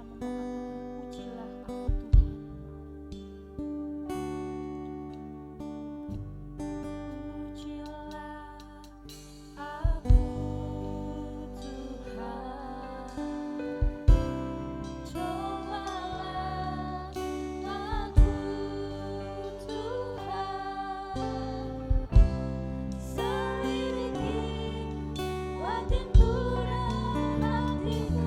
sama mengatakan, pujilah aku Tuhan. Pujilah aku Tuhan. Cobalah aku Tuhan. Selidiki batinku dan hatiku.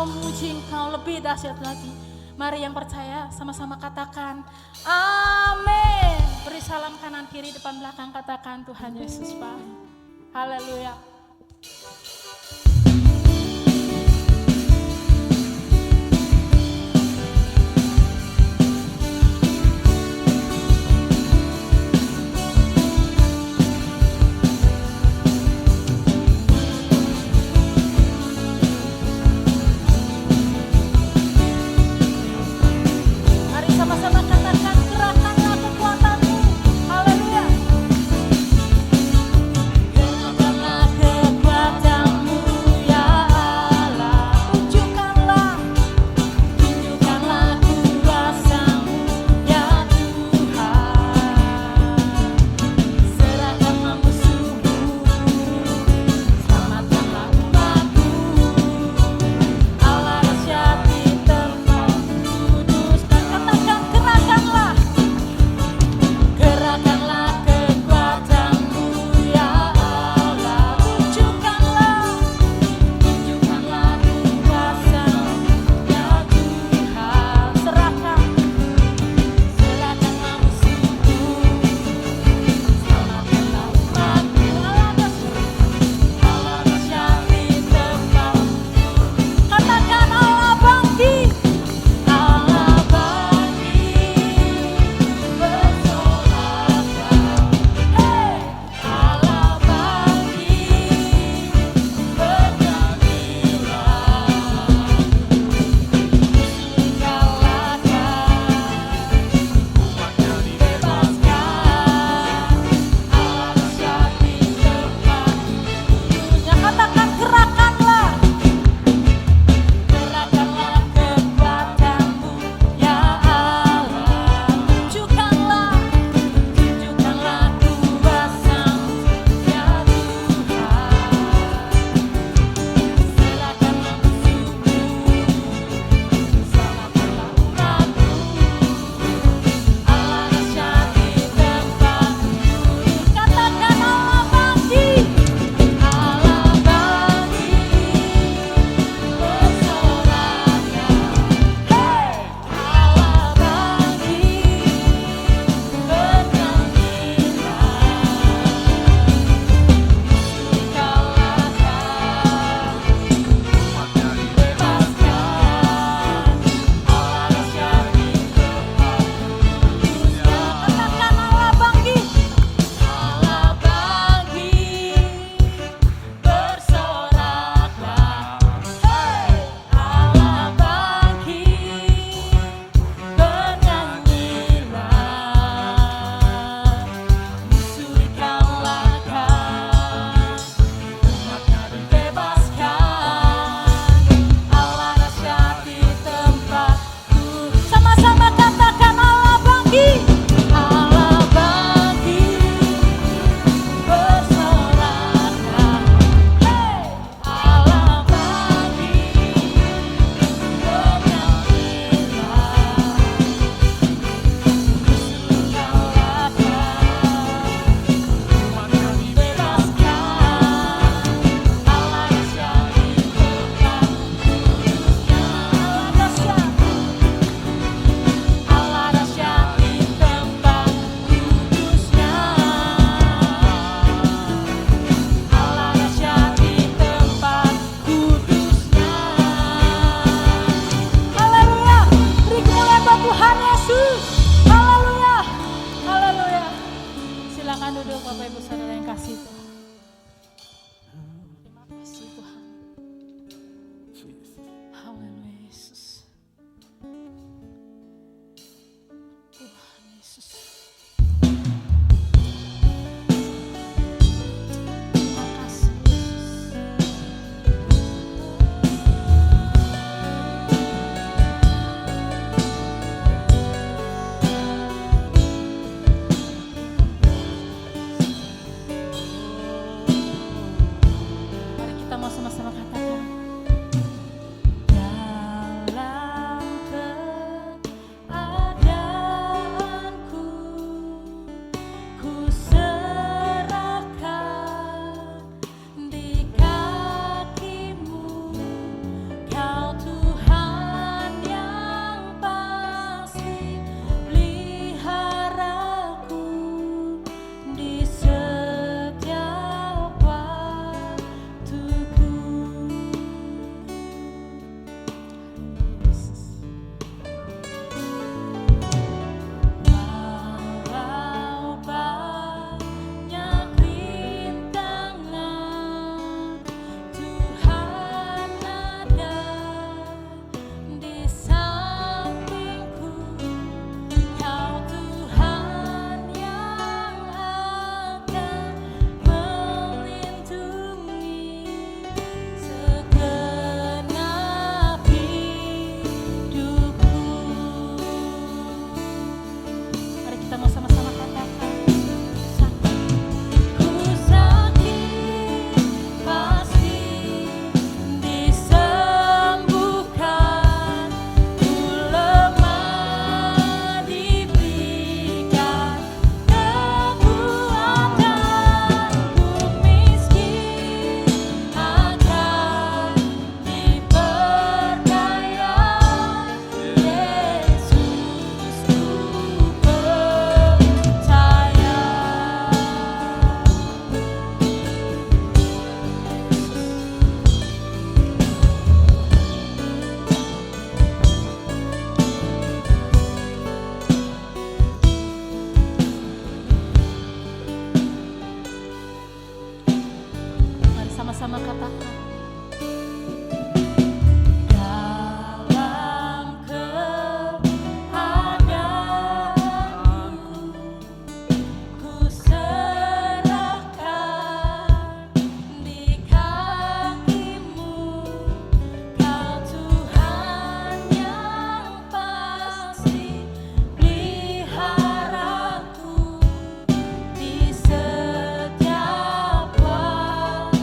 mau memuji Engkau lebih dahsyat lagi. Mari yang percaya sama-sama katakan amin. Beri salam kanan kiri depan belakang, katakan Tuhan Yesus baik. Haleluya. Kau sama-sama katakan. Dalam kehadiranmu ku serahkan di kakimu, Kau Tuhan yang pasti peliharaku di setiap waktuku.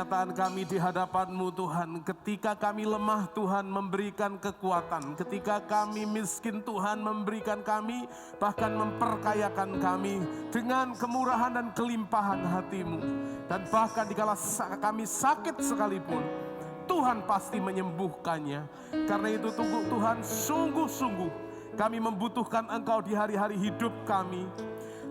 pernyataan kami di hadapan-Mu Tuhan. Ketika kami lemah Tuhan memberikan kekuatan. Ketika kami miskin Tuhan memberikan kami, bahkan memperkayakan kami dengan kemurahan dan kelimpahan hati-Mu. Dan bahkan dikala kami sakit sekalipun, Tuhan pasti menyembuhkannya. Karena itu Tuhan, sungguh-sungguh kami membutuhkan Engkau di hari-hari hidup kami.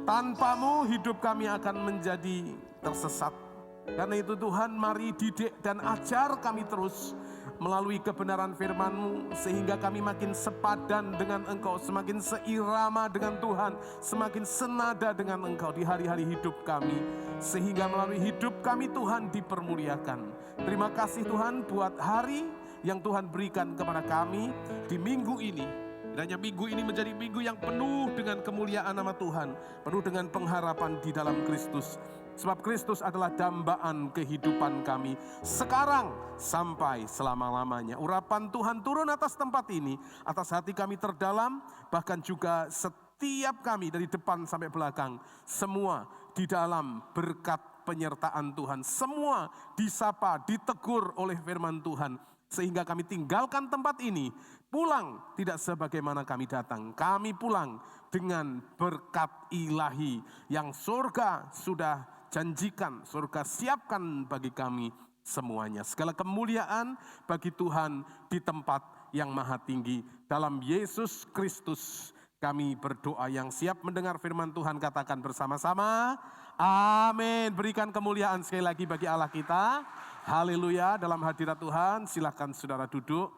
Tanpa-Mu hidup kami akan menjadi tersesat. Karena itu Tuhan, mari didik dan ajar kami terus melalui kebenaran firman-Mu, sehingga kami makin sepadan dengan Engkau, semakin seirama dengan Tuhan, semakin senada dengan Engkau di hari-hari hidup kami, sehingga melalui hidup kami Tuhan dipermuliakan. Terima kasih Tuhan buat hari yang Tuhan berikan kepada kami di minggu ini. Kiranya minggu ini menjadi minggu yang penuh dengan kemuliaan nama Tuhan, penuh dengan pengharapan di dalam Kristus. Sebab Kristus adalah dambaan kehidupan kami sekarang sampai selama-lamanya. Urapan Tuhan turun atas tempat ini, atas hati kami terdalam, bahkan juga setiap kami dari depan sampai belakang. Semua di dalam berkat penyertaan Tuhan. Semua disapa, ditegur oleh firman Tuhan. Sehingga kami tinggalkan tempat ini, pulang tidak sebagaimana kami datang. Kami pulang dengan berkat ilahi yang surga sudah janjikan, surga siapkan bagi kami semuanya. Segala kemuliaan bagi Tuhan di tempat yang maha tinggi. Dalam Yesus Kristus kami berdoa. Yang siap mendengar firman Tuhan katakan bersama-sama, amin. Berikan kemuliaan sekali lagi bagi Allah kita. Haleluya. Dalam hadirat Tuhan, silakan saudara duduk,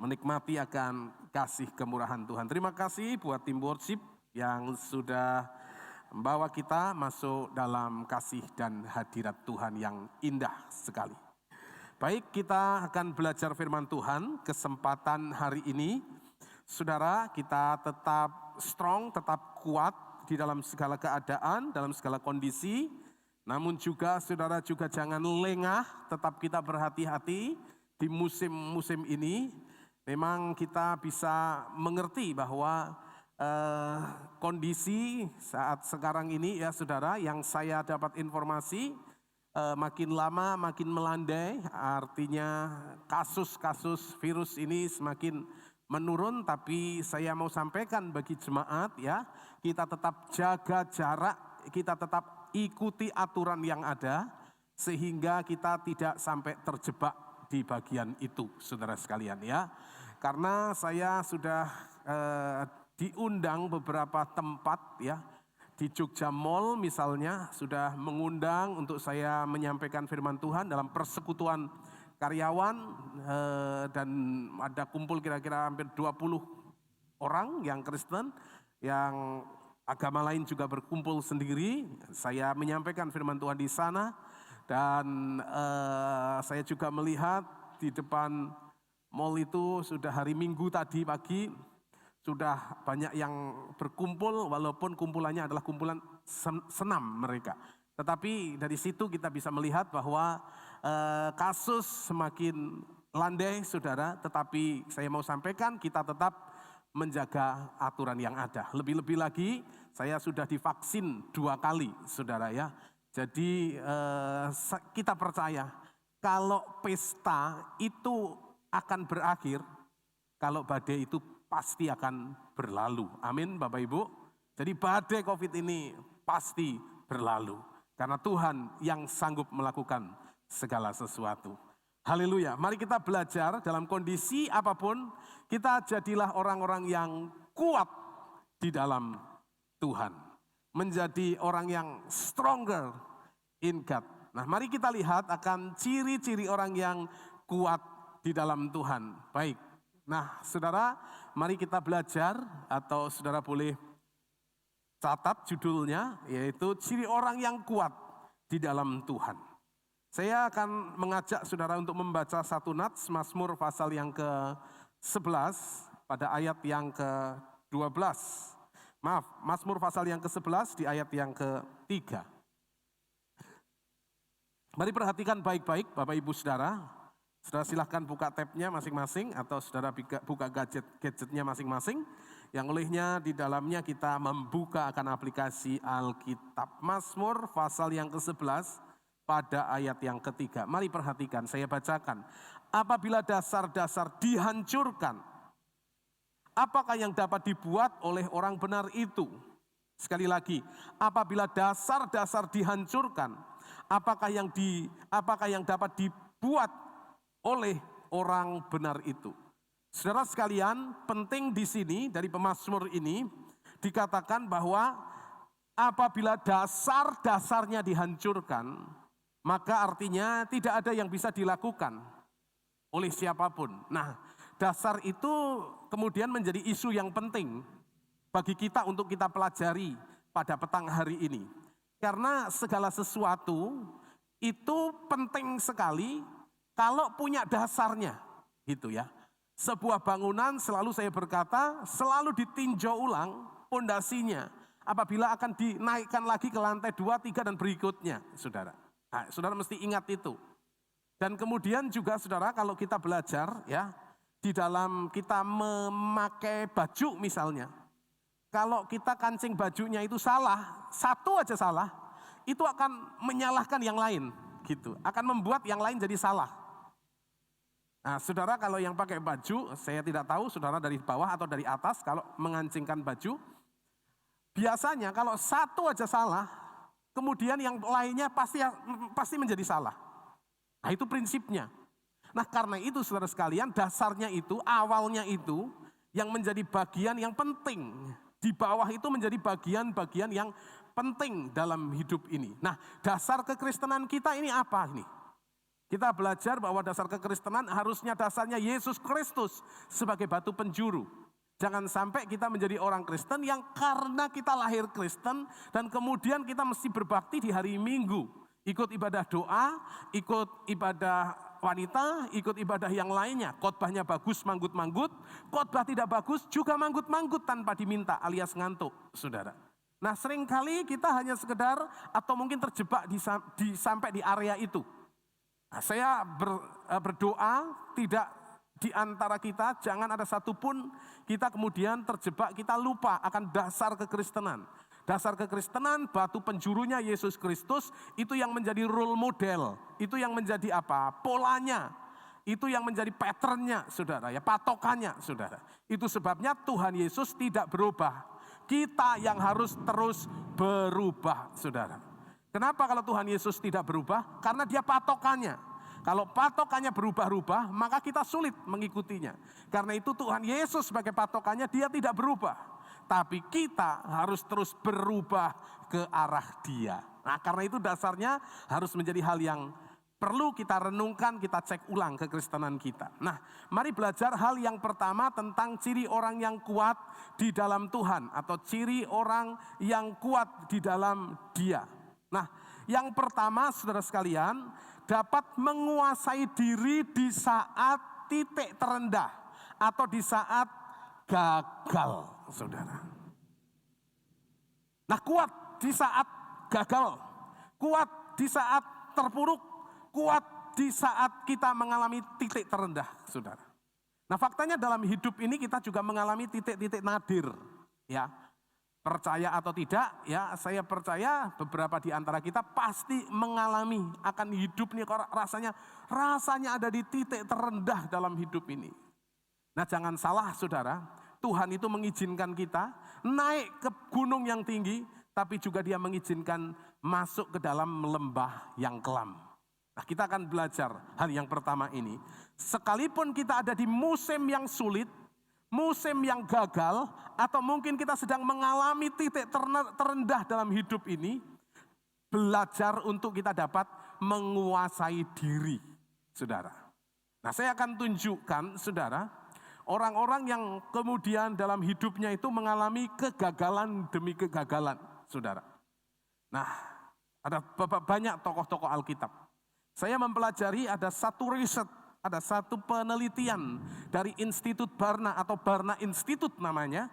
menikmati akan kasih kemurahan Tuhan. Terima kasih buat tim worship yang sudah membawa kita masuk dalam kasih dan hadirat Tuhan yang indah sekali. Baik, kita akan belajar firman Tuhan kesempatan hari ini. Saudara, kita tetap strong, tetap kuat di dalam segala keadaan, dalam segala kondisi. Namun juga saudara juga jangan lengah, tetap kita berhati-hati di musim-musim ini. Memang kita bisa mengerti bahwa kondisi saat sekarang ini ya saudara, yang saya dapat informasi makin lama makin melandai, artinya kasus-kasus virus ini semakin menurun. Tapi saya mau sampaikan bagi jemaat ya, kita tetap jaga jarak, kita tetap ikuti aturan yang ada, sehingga kita tidak sampai terjebak di bagian itu saudara sekalian ya. Karena saya sudah diundang beberapa tempat ya, di Jogja Mall misalnya sudah mengundang untuk saya menyampaikan firman Tuhan dalam persekutuan karyawan, dan ada kumpul kira-kira hampir 20 orang yang Kristen, yang agama lain juga berkumpul sendiri. Saya menyampaikan firman Tuhan di sana, dan saya juga melihat di depan mall itu sudah hari Minggu tadi pagi sudah banyak yang berkumpul, walaupun kumpulannya adalah kumpulan senam mereka. Tetapi dari situ kita bisa melihat bahwa kasus semakin landai saudara, tetapi saya mau sampaikan kita tetap menjaga aturan yang ada. Lebih-lebih lagi saya sudah divaksin 2 kali saudara ya. Jadi kita percaya kalau pesta itu akan berakhir, kalau badai itu pasti akan berlalu. Amin Bapak Ibu. Jadi badai COVID ini pasti berlalu. Karena Tuhan yang sanggup melakukan segala sesuatu. Haleluya. Mari kita belajar dalam kondisi apapun, kita jadilah orang-orang yang kuat di dalam Tuhan. Menjadi orang yang stronger in God. Nah, mari kita lihat akan ciri-ciri orang yang kuat di dalam Tuhan. Baik. Nah, saudara, mari kita belajar, atau saudara boleh catat judulnya, yaitu ciri orang yang kuat di dalam Tuhan. Saya akan mengajak saudara untuk membaca satu nats Mazmur pasal yang ke-11 pada ayat yang ke-12. Maaf, Mazmur pasal yang ke-11 di ayat yang ke-3. Mari perhatikan baik-baik Bapak Ibu Saudara. Saudara silahkan buka tabnya masing-masing, atau saudara buka gadgetnya masing-masing. Yang olehnya di dalamnya kita membuka akan aplikasi Alkitab. Mazmur pasal yang ke-11 pada ayat yang ketiga. Mari perhatikan, saya bacakan. Apabila dasar-dasar dihancurkan, apakah yang dapat dibuat oleh orang benar itu? Sekali lagi, apabila dasar-dasar dihancurkan, apakah yang dapat dibuat oleh orang benar itu? Saudara sekalian, penting di sini dari pemazmur ini dikatakan bahwa apabila dasar-dasarnya dihancurkan, maka artinya tidak ada yang bisa dilakukan oleh siapapun. Nah, dasar itu kemudian menjadi isu yang penting bagi kita untuk kita pelajari pada petang hari ini. Karena segala sesuatu itu penting sekali kalau punya dasarnya, gitu ya. Sebuah bangunan selalu saya berkata, selalu ditinjau ulang pondasinya apabila akan dinaikkan lagi ke lantai 2, 3 dan berikutnya, saudara. Nah, saudara mesti ingat itu. Dan kemudian juga saudara kalau kita belajar ya, di dalam kita memakai baju misalnya. Kalau kita kancing bajunya itu salah, satu aja salah, itu akan menyalahkan yang lain gitu. Akan membuat yang lain jadi salah. Nah, saudara kalau yang pakai baju, saya tidak tahu saudara dari bawah atau dari atas kalau mengancingkan baju. Biasanya kalau satu aja salah, kemudian yang lainnya pasti menjadi salah. Nah, itu prinsipnya. Nah, karena itu saudara sekalian, dasarnya itu, awalnya itu yang menjadi bagian yang penting. Di bawah itu menjadi bagian-bagian yang penting dalam hidup ini. Nah, dasar kekristenan kita ini apa ini? Kita belajar bahwa dasar kekristenan harusnya dasarnya Yesus Kristus sebagai batu penjuru. Jangan sampai kita menjadi orang Kristen yang karena kita lahir Kristen dan kemudian kita mesti berbakti di hari Minggu. Ikut ibadah doa, ikut ibadah wanita, ikut ibadah yang lainnya. Khotbahnya bagus, manggut-manggut. Khotbah tidak bagus, juga manggut-manggut tanpa diminta alias ngantuk, saudara. Nah, seringkali kita hanya sekedar atau mungkin terjebak sampai di area itu. Nah, saya berdoa tidak di antara kita, jangan ada satupun kita kemudian terjebak, kita lupa akan dasar kekristenan. Dasar kekristenan, batu penjurunya Yesus Kristus, itu yang menjadi role model, itu yang menjadi apa? Polanya, itu yang menjadi patternnya, saudara, ya patokannya, saudara. Itu sebabnya Tuhan Yesus tidak berubah. Kita yang harus terus berubah, saudara. Kenapa kalau Tuhan Yesus tidak berubah? Karena dia patokannya. Kalau patokannya berubah-ubah, maka kita sulit mengikutinya. Karena itu Tuhan Yesus sebagai patokannya, dia tidak berubah. Tapi kita harus terus berubah ke arah dia. Nah, karena itu dasarnya harus menjadi hal yang perlu kita renungkan, kita cek ulang kekristenan kita. Nah, mari belajar hal yang pertama tentang ciri orang yang kuat di dalam Tuhan. Atau ciri orang yang kuat di dalam dia. Nah, yang pertama saudara sekalian, dapat menguasai diri di saat titik terendah atau di saat gagal, saudara. Nah, kuat di saat gagal, kuat di saat terpuruk, kuat di saat kita mengalami titik terendah, saudara. Nah, faktanya dalam hidup ini kita juga mengalami titik-titik nadir, ya. Percaya atau tidak, ya saya percaya beberapa di antara kita pasti mengalami akan hidup ini rasanya ada di titik terendah dalam hidup ini. Nah, jangan salah saudara, Tuhan itu mengizinkan kita naik ke gunung yang tinggi, tapi juga dia mengizinkan masuk ke dalam lembah yang kelam. Nah, kita akan belajar hal yang pertama ini. Sekalipun kita ada di musim yang sulit, musim yang gagal, atau mungkin kita sedang mengalami titik terendah dalam hidup ini, belajar untuk kita dapat menguasai diri, saudara. Nah, saya akan tunjukkan, saudara, orang-orang yang kemudian dalam hidupnya itu mengalami kegagalan demi kegagalan, saudara. Nah, ada banyak tokoh-tokoh Alkitab. Saya mempelajari ada satu riset, ada satu penelitian dari Institut Barna atau Barna Institute namanya.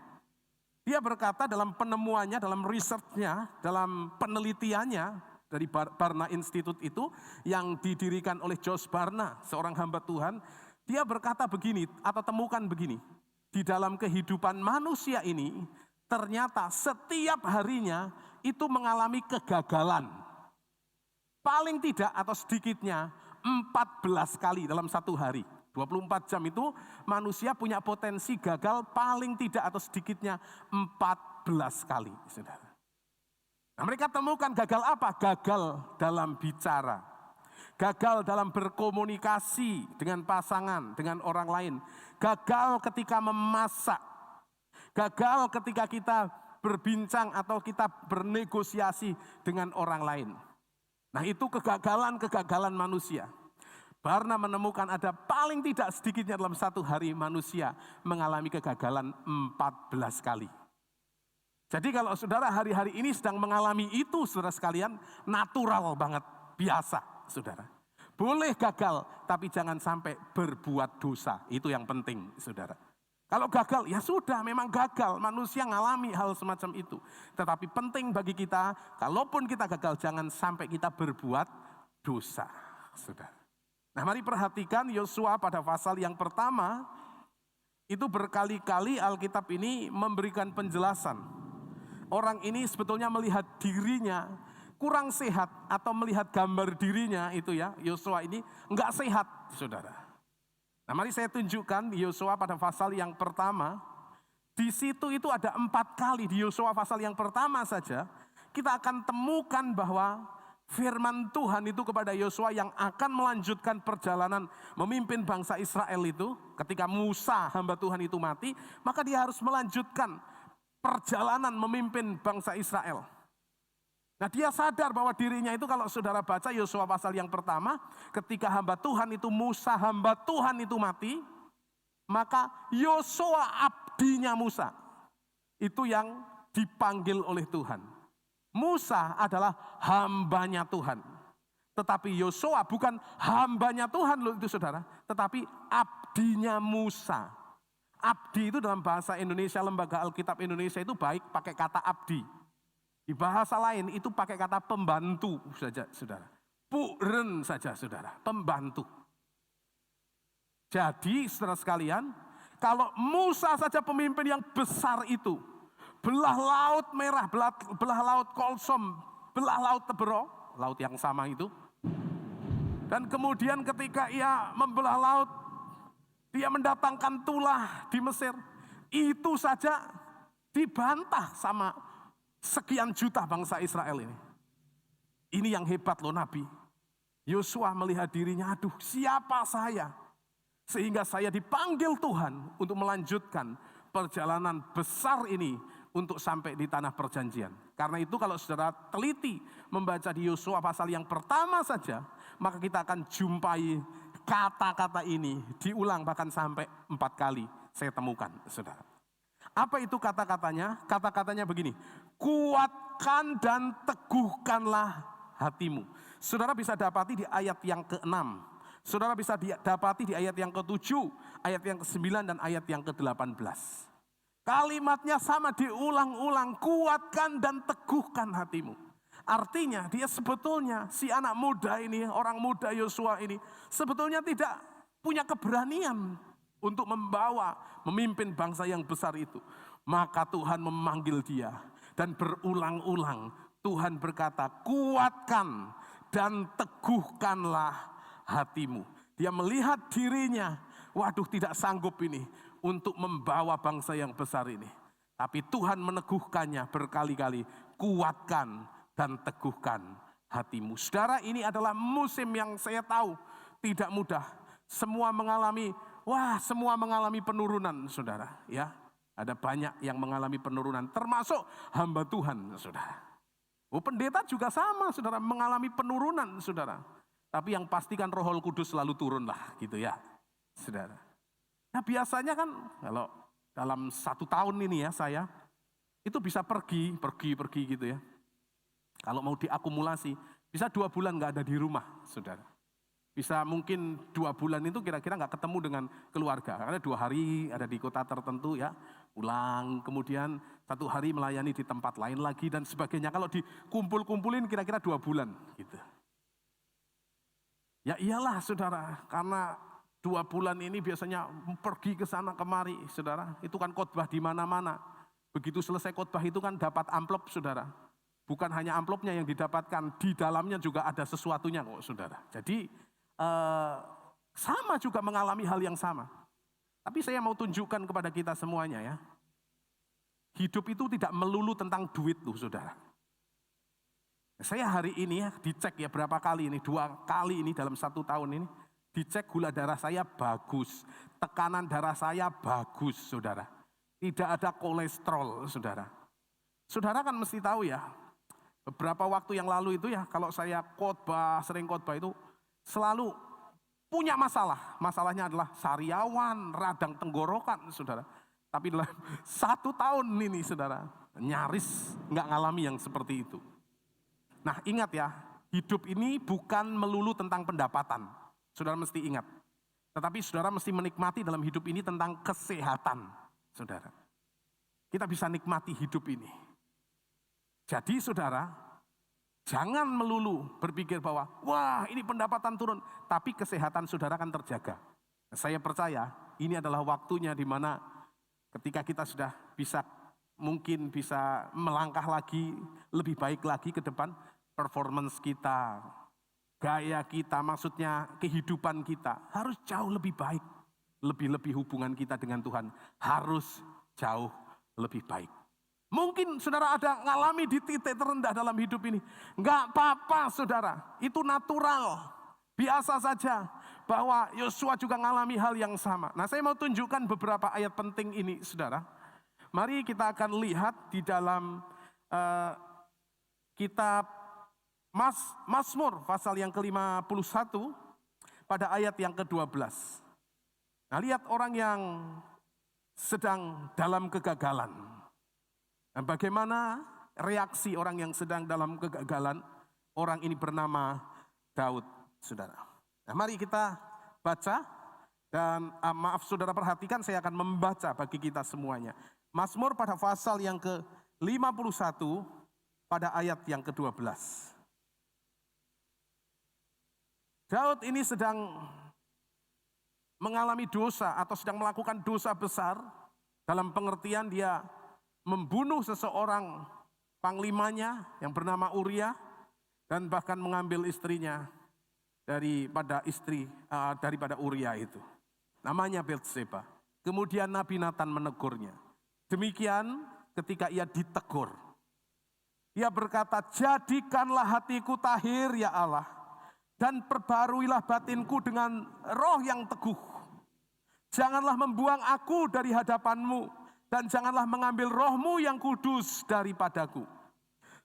Dia berkata dalam penemuannya, dalam risetnya, dalam penelitiannya dari Barna Institute itu yang didirikan oleh Josh Barna, seorang hamba Tuhan. Dia berkata begini atau temukan begini. Di dalam kehidupan manusia ini ternyata setiap harinya itu mengalami kegagalan. paling tidak atau sedikitnya 14 kali dalam satu hari. 24 jam itu manusia punya potensi gagal paling tidak atau sedikitnya 14 kali. Saudara. Nah, mereka temukan gagal apa? Gagal dalam bicara. Gagal dalam berkomunikasi dengan pasangan, dengan orang lain. Gagal ketika memasak. Gagal ketika kita berbincang atau kita bernegosiasi dengan orang lain. Nah, itu kegagalan-kegagalan manusia. Barna menemukan ada paling tidak sedikitnya dalam satu hari manusia mengalami kegagalan 14 kali. Jadi kalau saudara hari-hari ini sedang mengalami itu, saudara sekalian, natural banget, biasa saudara. Boleh gagal, tapi jangan sampai berbuat dosa, itu yang penting saudara. Kalau gagal, ya sudah memang gagal, manusia ngalami hal semacam itu. Tetapi penting bagi kita, kalaupun kita gagal, jangan sampai kita berbuat dosa saudara. Nah, mari perhatikan Yosua pada pasal yang pertama, itu berkali-kali Alkitab ini memberikan penjelasan. Orang ini sebetulnya melihat dirinya kurang sehat atau melihat gambar dirinya itu ya, Yosua ini enggak sehat, saudara. Nah, mari saya tunjukkan Yosua pada pasal yang pertama. Di situ itu ada 4 kali di Yosua pasal yang pertama saja, kita akan temukan bahwa firman Tuhan itu kepada Yosua yang akan melanjutkan perjalanan memimpin bangsa Israel itu. Ketika Musa hamba Tuhan itu mati, maka dia harus melanjutkan perjalanan memimpin bangsa Israel. Nah, dia sadar bahwa dirinya itu, kalau saudara baca Yosua pasal yang pertama, ketika hamba Tuhan itu Musa hamba Tuhan itu mati, maka Yosua abdinya Musa itu yang dipanggil oleh Tuhan. Musa adalah hambanya Tuhan. Tetapi Yosua bukan hambanya Tuhan loh itu saudara. Tetapi abdinya Musa. Abdi itu dalam bahasa Indonesia, Lembaga Alkitab Indonesia itu baik pakai kata abdi. Di bahasa lain itu pakai kata pembantu saja saudara. Puren saja saudara, pembantu. Jadi saudara sekalian, kalau Musa saja pemimpin yang besar itu, belah laut merah, belah laut Kolsom, belah laut Tebero, laut yang sama itu. Dan kemudian ketika ia membelah laut, dia mendatangkan tulah di Mesir. Itu saja dibantah sama sekian juta bangsa Israel ini. Ini yang hebat loh Nabi. Yosua melihat dirinya, aduh siapa saya? Sehingga saya dipanggil Tuhan untuk melanjutkan perjalanan besar ini untuk sampai di tanah perjanjian. Karena itu kalau saudara teliti membaca di Yosua pasal yang pertama saja, maka kita akan jumpai kata-kata ini diulang bahkan sampai 4 kali saya temukan saudara. Apa itu kata-katanya? Kata-katanya begini, kuatkan dan teguhkanlah hatimu. Saudara bisa dapati di ayat yang ke-6. Saudara bisa dapati di ayat yang ke-7, ayat yang ke-9 dan ayat yang ke-18. Kalimatnya sama diulang-ulang, kuatkan dan teguhkan hatimu. Artinya dia sebetulnya si anak muda ini, orang muda Yosua ini sebetulnya tidak punya keberanian untuk memimpin bangsa yang besar itu. Maka Tuhan memanggil dia dan berulang-ulang Tuhan berkata, kuatkan dan teguhkanlah hatimu. Dia melihat dirinya, waduh tidak sanggup ini untuk membawa bangsa yang besar ini. Tapi Tuhan meneguhkannya berkali-kali, kuatkan dan teguhkan hatimu. Saudara, ini adalah musim yang saya tahu tidak mudah. Semua mengalami penurunan, saudara. Ya, ada banyak yang mengalami penurunan, termasuk hamba Tuhan, saudara. Pendeta juga sama, saudara, mengalami penurunan, saudara. Tapi yang pastikan Roh Kudus selalu turun lah, gitu ya, saudara. Nah biasanya kan kalau dalam 1 tahun ini ya saya, itu bisa pergi gitu ya. Kalau mau diakumulasi, bisa 2 bulan gak ada di rumah, saudara. Bisa mungkin 2 bulan itu kira-kira gak ketemu dengan keluarga. Karena 2 hari ada di kota tertentu ya, pulang, kemudian 1 hari melayani di tempat lain lagi dan sebagainya. Kalau dikumpul-kumpulin kira-kira 2 bulan gitu. Ya iyalah saudara, karena 2 bulan ini biasanya pergi ke sana kemari, saudara. Itu kan khotbah di mana-mana. Begitu selesai khotbah itu kan dapat amplop, saudara. bukan hanya amplopnya yang didapatkan, di dalamnya juga ada sesuatunya kok saudara. Jadi sama juga mengalami hal yang sama. Tapi saya mau tunjukkan kepada kita semuanya ya. Hidup itu tidak melulu tentang duit loh saudara. Saya hari ini ya dicek ya berapa kali ini, 2 kali ini dalam 1 tahun ini. Dicek gula darah saya bagus, tekanan darah saya bagus saudara. Tidak ada kolesterol saudara. Saudara kan mesti tahu ya, beberapa waktu yang lalu itu ya kalau saya khotbah, sering khotbah itu selalu punya masalah. Masalahnya adalah sariawan, radang tenggorokan saudara. Tapi dalam 1 tahun ini saudara, nyaris nggak ngalami yang seperti itu. Nah ingat ya, hidup ini bukan melulu tentang pendapatan. Saudara mesti ingat. Tetapi saudara mesti menikmati dalam hidup ini tentang kesehatan. Saudara, kita bisa nikmati hidup ini. Jadi saudara, jangan melulu berpikir bahwa, wah ini pendapatan turun. Tapi kesehatan saudara akan terjaga. Saya percaya ini adalah waktunya di mana ketika kita sudah mungkin bisa melangkah lagi, lebih baik lagi ke depan, performance kita, gaya kita, maksudnya kehidupan kita harus jauh lebih baik. Lebih-lebih hubungan kita dengan Tuhan harus jauh lebih baik. Mungkin saudara ada ngalami di titik terendah dalam hidup ini. Enggak apa-apa saudara, itu natural. Biasa saja bahwa Yosua juga ngalami hal yang sama. Nah saya mau tunjukkan beberapa ayat penting ini saudara. Mari kita akan lihat di dalam kitab Mazmur pasal yang ke-51 pada ayat yang ke-12. Nah lihat orang yang sedang dalam kegagalan. Nah, bagaimana reaksi orang yang sedang dalam kegagalan? Orang ini bernama Daud, saudara. Nah mari kita baca dan maaf saudara perhatikan saya akan membaca bagi kita semuanya. Mazmur pada pasal yang ke-51 pada ayat yang ke-12. Daud ini sedang mengalami dosa atau sedang melakukan dosa besar. Dalam pengertian dia membunuh seseorang panglimanya yang bernama Uria. Dan bahkan mengambil istrinya daripada Uria itu. Namanya Batseba. Kemudian Nabi Nathan menegurnya. Demikian ketika ia ditegur. Ia berkata, jadikanlah hatiku tahir ya Allah. Dan perbaharuilah batinku dengan roh yang teguh. Janganlah membuang aku dari hadapanmu. Dan janganlah mengambil rohmu yang kudus daripadaku.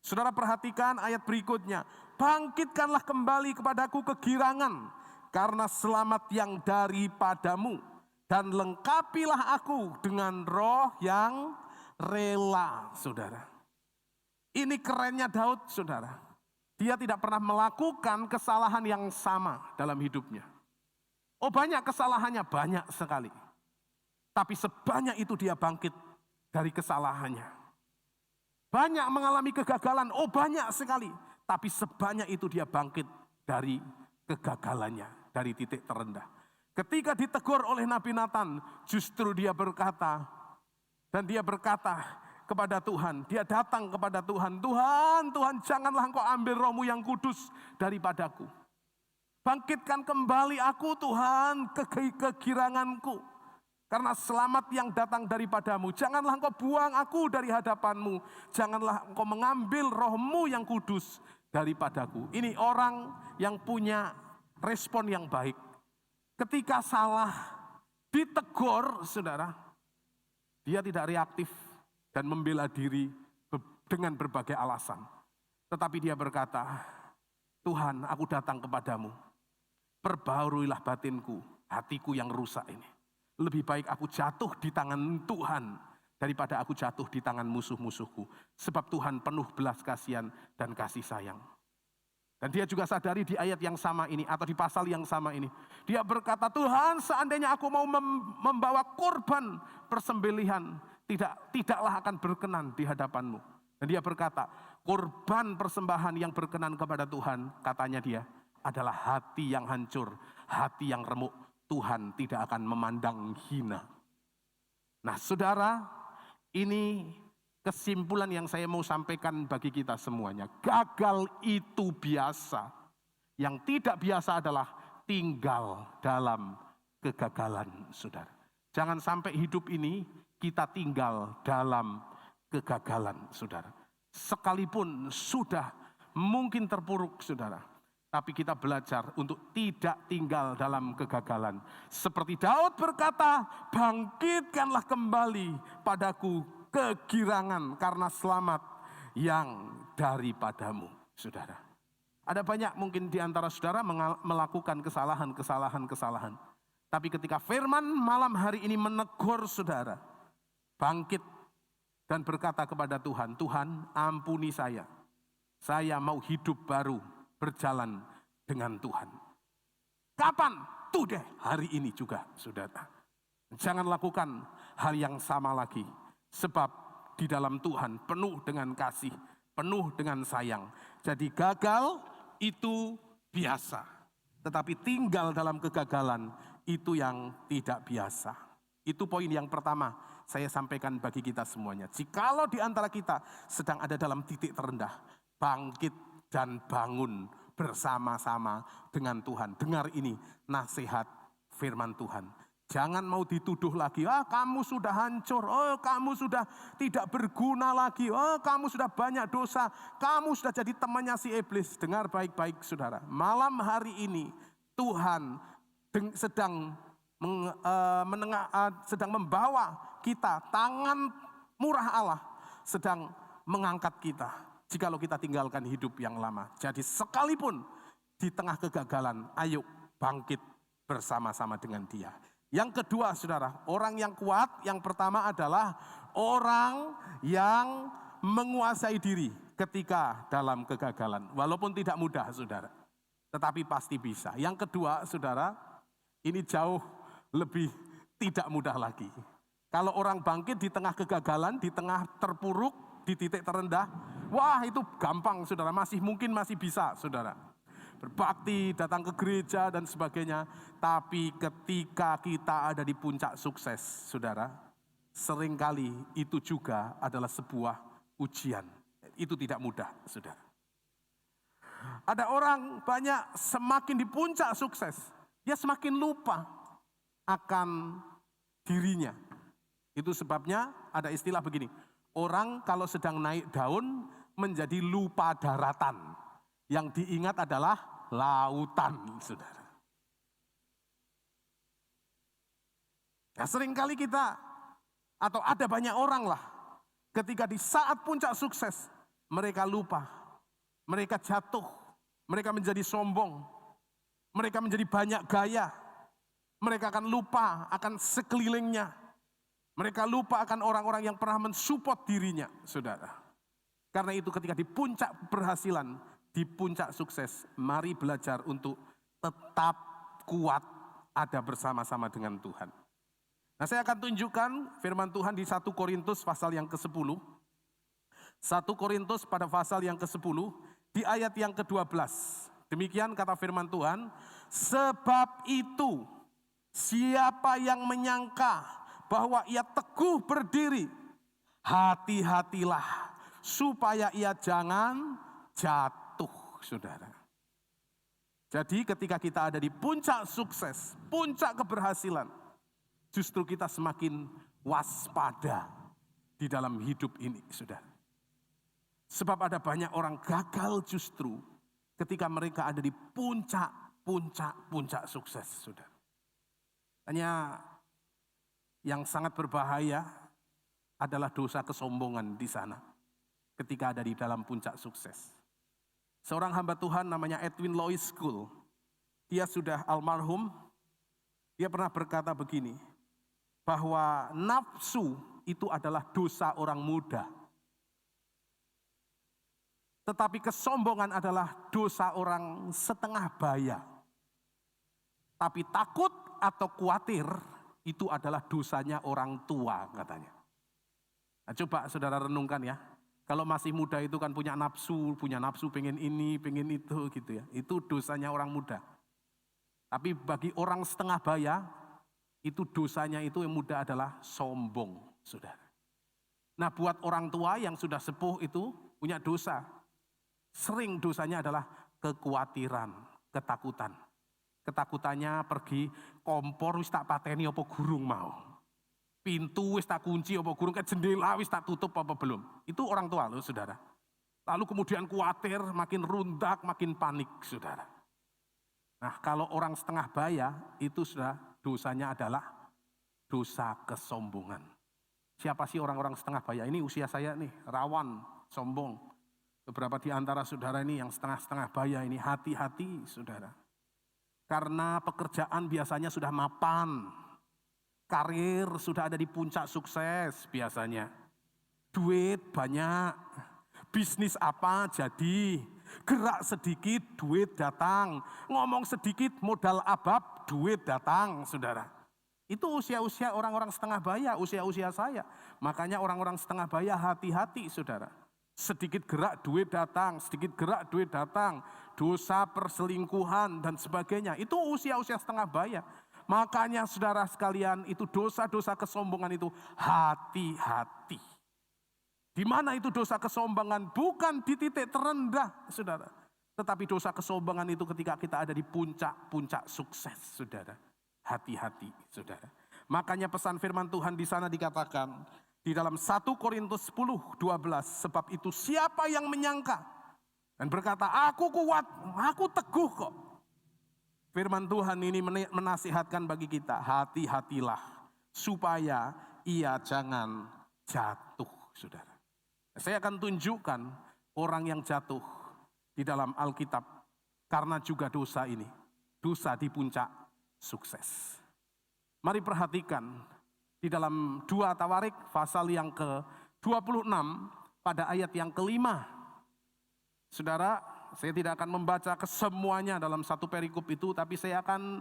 Saudara perhatikan ayat berikutnya. Bangkitkanlah kembali kepadaku kegirangan. Karena selamat yang daripadamu. Dan lengkapilah aku dengan roh yang rela. Saudara. Ini kerennya Daud saudara. Dia tidak pernah melakukan kesalahan yang sama dalam hidupnya. Oh banyak kesalahannya, banyak sekali. Tapi sebanyak itu dia bangkit dari kesalahannya. Banyak mengalami kegagalan, oh banyak sekali. Tapi sebanyak itu dia bangkit dari kegagalannya, dari titik terendah. Ketika ditegur oleh Nabi Nathan, justru dia berkata, dan dia berkata, kepada Tuhan, dia datang kepada Tuhan, Tuhan janganlah engkau ambil rohmu yang kudus daripadaku. Bangkitkan kembali aku Tuhan kegiranganku. Karena selamat yang datang daripadamu. Janganlah engkau buang aku dari hadapanmu. Janganlah engkau mengambil rohmu yang kudus daripadaku. Ini orang yang punya respon yang baik. Ketika salah ditegur saudara, dia tidak reaktif dan membela diri dengan berbagai alasan. Tetapi dia berkata, Tuhan aku datang kepadamu. Perbaharuilah batinku, hatiku yang rusak ini. Lebih baik aku jatuh di tangan Tuhan daripada aku jatuh di tangan musuh-musuhku. Sebab Tuhan penuh belas kasihan dan kasih sayang. Dan dia juga sadari di ayat yang sama ini atau di pasal yang sama ini. Dia berkata, Tuhan seandainya aku mau membawa korban persembelihan, tidaklah akan berkenan di hadapanmu. Dan dia berkata, korban persembahan yang berkenan kepada Tuhan, katanya dia, adalah hati yang hancur, hati yang remuk. Tuhan tidak akan memandang hina. Nah saudara, ini kesimpulan yang saya mau sampaikan bagi kita semuanya, gagal itu biasa. Yang tidak biasa adalah tinggal dalam kegagalan, saudara. Jangan sampai hidup ini kita tinggal dalam kegagalan, saudara. Sekalipun sudah mungkin terpuruk, saudara, tapi kita belajar untuk tidak tinggal dalam kegagalan. Seperti Daud berkata, bangkitkanlah kembali padaku kegirangan karena selamat yang daripadamu, saudara. Ada banyak mungkin di antara saudara melakukan kesalahan. Tapi ketika firman malam hari ini menegur saudara, bangkit dan berkata kepada Tuhan, Tuhan ampuni saya. Saya mau hidup baru berjalan dengan Tuhan. Kapan? Today, hari ini juga, saudara. Jangan lakukan hal yang sama lagi. Sebab di dalam Tuhan penuh dengan kasih, penuh dengan sayang. Jadi gagal itu biasa. Tetapi tinggal dalam kegagalan itu yang tidak biasa. Itu poin yang pertama saya sampaikan bagi kita semuanya. Jikalau di antara kita sedang ada dalam titik terendah, bangkit dan bangun bersama-sama dengan Tuhan. Dengar ini nasihat firman Tuhan. Jangan mau dituduh lagi, kamu sudah hancur, kamu sudah tidak berguna lagi, kamu sudah banyak dosa, kamu sudah jadi temannya si iblis. Dengar baik-baik saudara, malam hari ini Tuhan sedang membawa kita, tangan murah Allah sedang mengangkat kita. Jikalau kita tinggalkan hidup yang lama. Jadi sekalipun di tengah kegagalan, ayo bangkit bersama-sama dengan Dia. Yang kedua saudara, orang yang kuat yang pertama adalah orang yang menguasai diri ketika dalam kegagalan. Walaupun tidak mudah saudara, tetapi pasti bisa. Yang kedua saudara, ini jauh lebih tidak mudah lagi. Kalau orang bangkit di tengah kegagalan, di tengah terpuruk, di titik terendah, wah itu gampang saudara, masih bisa saudara. Berbakti, datang ke gereja dan sebagainya. Tapi ketika kita ada di puncak sukses saudara, seringkali itu juga adalah sebuah ujian. Itu tidak mudah saudara. Ada orang banyak semakin di puncak sukses, dia semakin lupa akan dirinya. Itu sebabnya ada istilah begini, orang kalau sedang naik daun menjadi lupa daratan. Yang diingat adalah lautan, saudara. Nah, seringkali kita, atau ada banyak orang lah, ketika di saat puncak sukses, mereka lupa, mereka jatuh, mereka menjadi sombong, mereka menjadi banyak gaya, mereka akan lupa akan sekelilingnya, mereka lupa akan orang-orang yang pernah mensupport dirinya, saudara. Karena itu ketika di puncak keberhasilan, di puncak sukses, mari belajar untuk tetap kuat ada bersama-sama dengan Tuhan. Nah, saya akan tunjukkan firman Tuhan di 1 Korintus pasal yang ke-10. 1 Korintus pada pasal yang ke-10 di ayat yang ke-12. Demikian kata firman Tuhan, sebab itu siapa yang menyangka bahwa ia teguh berdiri, hati-hatilah supaya ia jangan jatuh, saudara. Jadi ketika kita ada di puncak sukses, puncak keberhasilan, justru kita semakin waspada di dalam hidup ini, saudara. Sebab ada banyak orang gagal justru ketika mereka ada di puncak sukses, saudara. Hanya yang sangat berbahaya adalah dosa kesombongan di sana ketika ada di dalam puncak sukses. Seorang hamba Tuhan namanya Edwin Lois School, dia sudah almarhum, dia pernah berkata begini, bahwa nafsu itu adalah dosa orang muda. Tetapi kesombongan adalah dosa orang setengah baya. Tapi takut atau khawatir itu adalah dosanya orang tua katanya. Nah, coba saudara renungkan ya. Kalau masih muda itu kan punya nafsu pengen ini, pengen itu gitu ya. Itu dosanya orang muda. Tapi bagi orang setengah baya, itu dosanya itu yang muda adalah sombong, saudara. Nah, buat orang tua yang sudah sepuh itu punya dosa. Sering dosanya adalah kekhawatiran, ketakutan. Ketakutannya pergi kompor wis tak pateni apa gurung mau. Pintu wis tak kunci apa gurung, ke jendela wis tak tutup apa belum. Itu orang tua loh saudara. Lalu kemudian khawatir, makin rundak, makin panik saudara. Nah, kalau orang setengah baya itu sudah dosanya adalah dosa kesombongan. Siapa sih orang-orang setengah baya? Ini usia saya nih, rawan, sombong. Beberapa di antara saudara ini yang setengah-setengah baya ini, hati-hati saudara. Karena pekerjaan biasanya sudah mapan. Karir sudah ada di puncak sukses biasanya. Duit banyak. Bisnis apa jadi. Gerak sedikit, duit datang. Ngomong sedikit, modal abab, duit datang saudara. Itu usia-usia orang-orang setengah baya, usia-usia saya. Makanya orang-orang setengah baya hati-hati saudara. Sedikit gerak duit datang, sedikit gerak duit datang. Dosa perselingkuhan dan sebagainya. Itu usia-usia setengah baya. Makanya saudara sekalian itu dosa-dosa kesombongan itu hati-hati. Di mana itu dosa kesombongan? Bukan di titik terendah saudara. Tetapi dosa kesombongan itu ketika kita ada di puncak-puncak sukses saudara. Hati-hati saudara. Makanya pesan firman Tuhan di sana dikatakan di dalam 1 Korintus 10:12, sebab itu siapa yang menyangka dan berkata aku kuat, aku teguh kok. Firman Tuhan ini menasihatkan bagi kita, hati-hatilah supaya ia jangan jatuh saudara. Saya akan tunjukkan orang yang jatuh di dalam Alkitab karena juga dosa ini. Dosa di puncak sukses. Mari perhatikan di dalam 2 Tawarik pasal yang ke-26 pada ayat yang kelima. Saudara, saya tidak akan membaca kesemuanya dalam satu perikop itu, tapi saya akan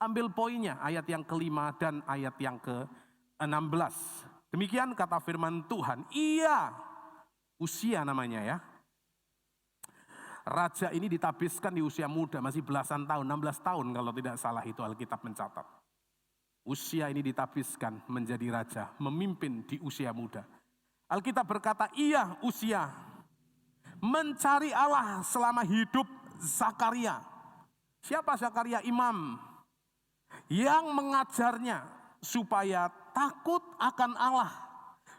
ambil poinnya, ayat yang kelima dan ayat yang ke-16. Demikian kata firman Tuhan, Usia namanya ya. Raja ini ditabiskan di usia muda, masih belasan tahun, 16 tahun kalau tidak salah itu Alkitab mencatat. Usia ini ditabiskan menjadi raja, memimpin di usia muda. Alkitab berkata, Usia mencari Allah selama hidup Zakaria. Siapa Zakaria? Imam yang mengajarnya supaya takut akan Allah.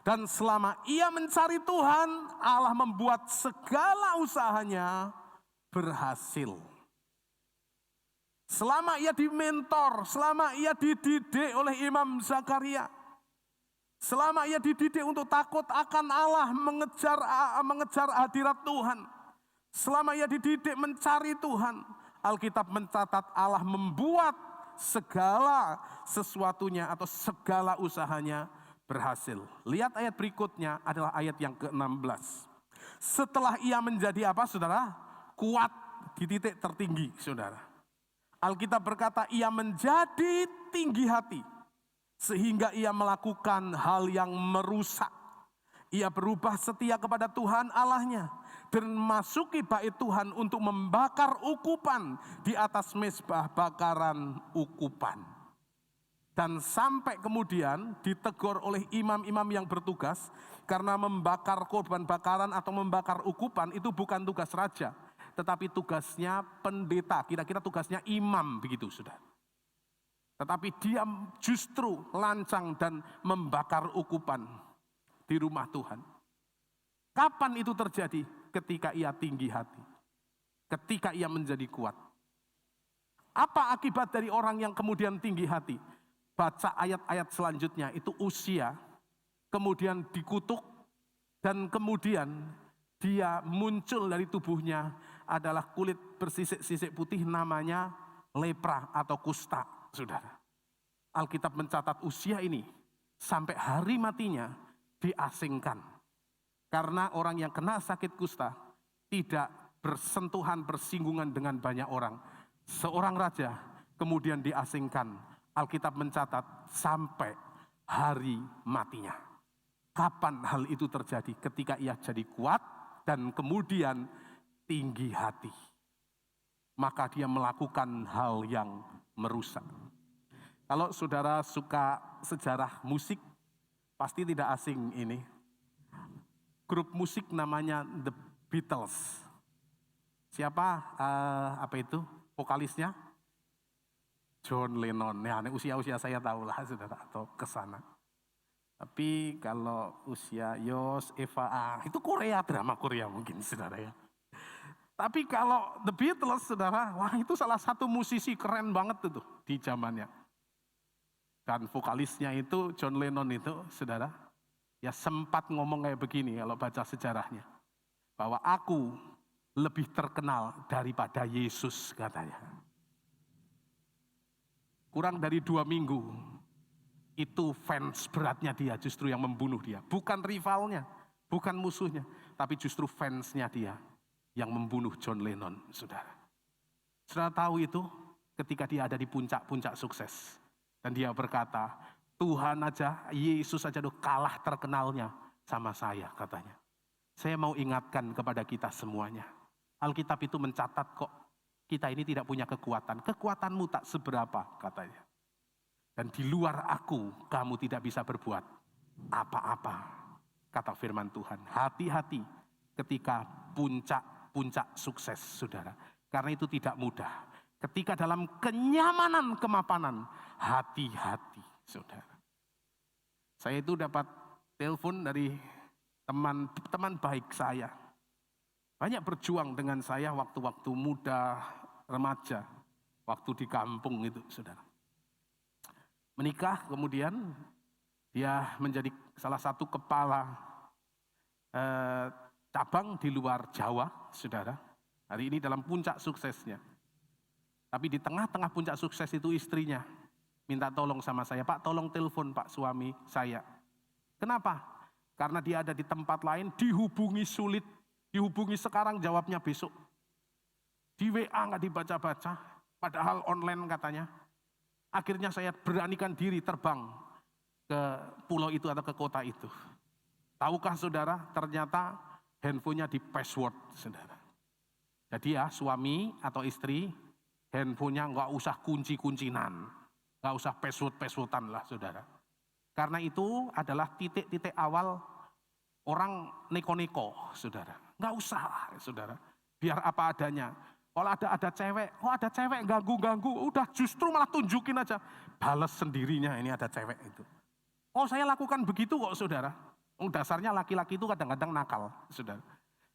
Dan selama ia mencari Tuhan, Allah membuat segala usahanya berhasil. Selama ia dimentor, selama ia dididik oleh Imam Zakaria, selama ia dididik untuk takut akan Allah, mengejar hadirat Tuhan, selama ia dididik mencari Tuhan, Alkitab mencatat Allah membuat segala sesuatunya atau segala usahanya berhasil. Lihat ayat berikutnya adalah ayat yang ke-16. Setelah ia menjadi apa saudara? Kuat di titik tertinggi saudara. Alkitab berkata ia menjadi tinggi hati. Sehingga ia melakukan hal yang merusak. Ia berubah setia kepada Tuhan Allahnya. Dan memasuki bait Tuhan untuk membakar ukupan di atas mezbah bakaran ukupan. Dan sampai kemudian ditegur oleh imam-imam yang bertugas. Karena membakar korban bakaran atau membakar ukupan itu bukan tugas raja. Tetapi tugasnya pendeta, kira-kira tugasnya imam begitu sudah. Tetapi dia justru lancang dan membakar ukupan di rumah Tuhan. Kapan itu terjadi? Ketika ia tinggi hati. Ketika ia menjadi kuat. Apa akibat dari orang yang kemudian tinggi hati? Baca ayat-ayat selanjutnya, itu Usia, kemudian dikutuk, dan kemudian dia muncul dari tubuhnya adalah kulit bersisik-sisik putih namanya lepra atau kusta, saudara. Alkitab mencatat Usia ini sampai hari matinya diasingkan. Karena orang yang kena sakit kusta tidak bersentuhan, bersinggungan dengan banyak orang. Seorang raja kemudian diasingkan. Alkitab mencatat sampai hari matinya. Kapan hal itu terjadi? Ketika ia jadi kuat dan kemudian tinggi hati. Maka dia melakukan hal yang merusak. Kalau saudara suka sejarah musik, pasti tidak asing ini. grup musik namanya The Beatles. Siapa apa itu vokalisnya? John Lennon. Ya, usia-usia saya tahu lah saudara, atau ke sana. Tapi kalau usia Yos, Eva, itu Korea, drama Korea mungkin saudara ya. Tapi kalau The Beatles saudara, wah itu salah satu musisi keren banget itu di zamannya. Dan vokalisnya itu John Lennon itu saudara, ya sempat ngomong kayak begini kalau baca sejarahnya. Bahwa aku lebih terkenal daripada Yesus katanya. Kurang dari 2 minggu, itu fans beratnya dia justru yang membunuh dia. Bukan rivalnya, bukan musuhnya, tapi justru fansnya dia yang membunuh John Lennon, saudara. Saudara tahu itu ketika dia ada di puncak-puncak sukses. Dan dia berkata, Tuhan aja, Yesus aja udah kalah terkenalnya sama saya katanya. Saya mau ingatkan kepada kita semuanya. Alkitab itu mencatat kok, kita ini tidak punya kekuatan. Kekuatanmu tak seberapa katanya. Dan di luar aku, kamu tidak bisa berbuat apa-apa. Kata firman Tuhan, hati-hati ketika puncak sukses saudara. Karena itu tidak mudah. Ketika dalam kenyamanan kemapanan, hati-hati saudara. Saya itu dapat telepon dari teman baik saya. Banyak berjuang dengan saya waktu-waktu muda, remaja, waktu di kampung itu saudara. Menikah kemudian dia menjadi salah satu kepala cabang di luar Jawa saudara. Hari ini dalam puncak suksesnya. Tapi di tengah-tengah puncak sukses itu istrinya minta tolong sama saya, Pak tolong telepon Pak suami saya. Kenapa? Karena dia ada di tempat lain, dihubungi sulit, dihubungi sekarang jawabnya besok. Di WA nggak dibaca-baca, padahal online katanya. Akhirnya saya beranikan diri terbang ke pulau itu atau ke kota itu. Tahukah saudara, ternyata handphonenya di password saudara. Jadi ya suami atau istri, handphonenya nggak usah kunci-kuncinan, nggak usah password-passwordan lah saudara. Karena itu adalah titik-titik awal orang neko-neko saudara. Nggak usah lah saudara, biar apa adanya. Kalau ada cewek, ada cewek ganggu-ganggu, udah justru malah tunjukin aja. Balas sendirinya ini ada cewek itu. Oh saya lakukan begitu kok saudara. Dasarnya laki-laki itu kadang-kadang nakal saudara.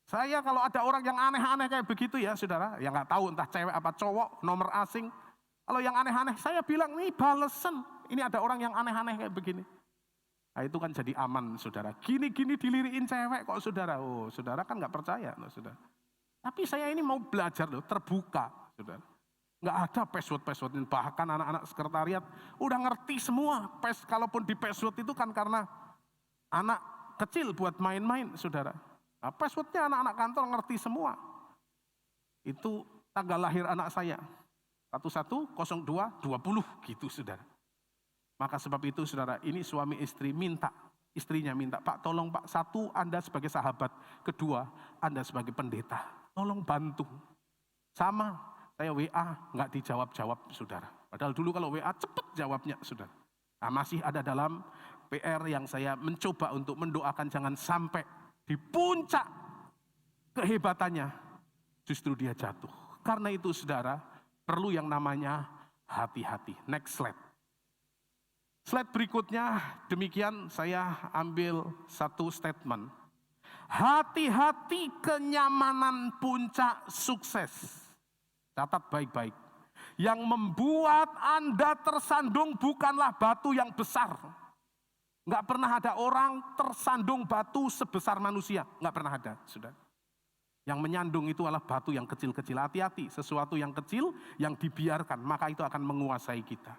Saya kalau ada orang yang aneh-aneh kayak begitu ya saudara, yang nggak tahu entah cewek apa cowok, nomor asing. Kalau yang aneh-aneh saya bilang nih balesan, ini ada orang yang aneh-aneh kayak begini. Nah itu kan jadi aman saudara. Gini-gini diliriin cewek kok saudara. Oh saudara kan nggak percaya loh saudara. Tapi saya ini mau belajar loh, terbuka saudara. Nggak ada password-password, bahkan anak-anak sekretariat udah ngerti semua. Kalaupun di password itu kan karena anak kecil buat main-main saudara. Nah, passwordnya anak-anak kantor ngerti semua. Itu tanggal lahir anak saya. 110220 gitu saudara. Maka sebab itu saudara, ini suami istri istrinya minta, Pak tolong Pak, satu Anda sebagai sahabat, kedua Anda sebagai pendeta, tolong bantu. Sama, saya WA nggak dijawab-jawab saudara. Padahal dulu kalau WA cepet jawabnya saudara. Nah, masih ada dalam PR yang saya mencoba untuk mendoakan jangan sampai di puncak kehebatannya justru dia jatuh. Karena itu saudara, perlu yang namanya hati-hati. Next slide. Slide berikutnya, demikian saya ambil satu statement. Hati-hati kenyamanan puncak sukses. Catat baik-baik. Yang membuat Anda tersandung bukanlah batu yang besar. Enggak pernah ada orang tersandung batu sebesar manusia. Enggak pernah ada, sudah. Yang menyandung itu adalah batu yang kecil-kecil. Hati-hati, sesuatu yang kecil yang dibiarkan, maka itu akan menguasai kita.